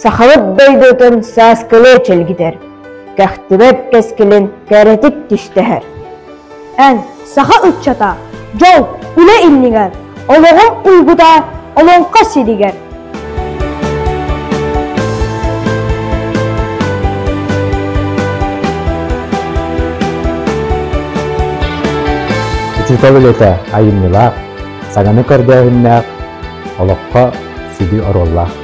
Сахалык дойдотон сааскылы челгидер. Кәхтібәп кәскілін кәрәтік түстәһәр. Ән, саха ұтчата, жол, үле илнігер, олығын ұйғыда, олонқа селигер. Учутабылета айымнылақ, сағаны көрдәғыннақ, олыққа сүді ороллақ.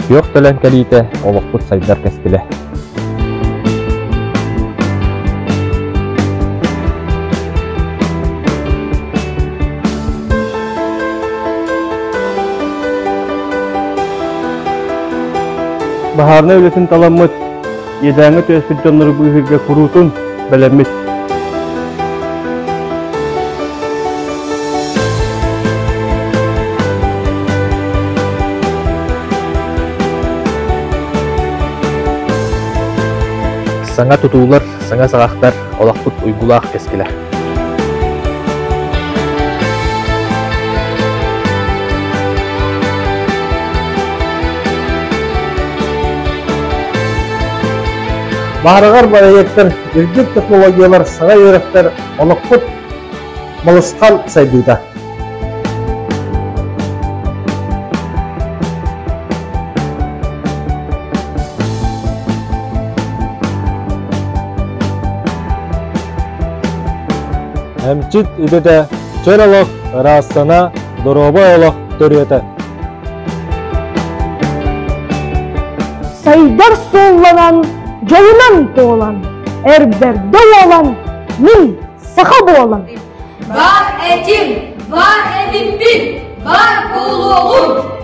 Yok төлен кәлейті олықпұт сайдар кәстілі. Бахарны өлесін таламыт, едәңі төспіт жонлары бұйығырға құрутын бәлеммет. Саңа тұтулар, саңа сағақтар, олақпұт ұйғылақ кәскілі. Бағырығар барайектер, үргет технологиялар, саңа өректер, олақпұт мұлысқан сайдыда. Әмчит үдеті чөл олық, растана, дұробы олық түреті. Сайдар солланан, жолынан тоғылан, әрберді олан, мен саха болан. Бар этим, бар эдимпин, бар кулуғым.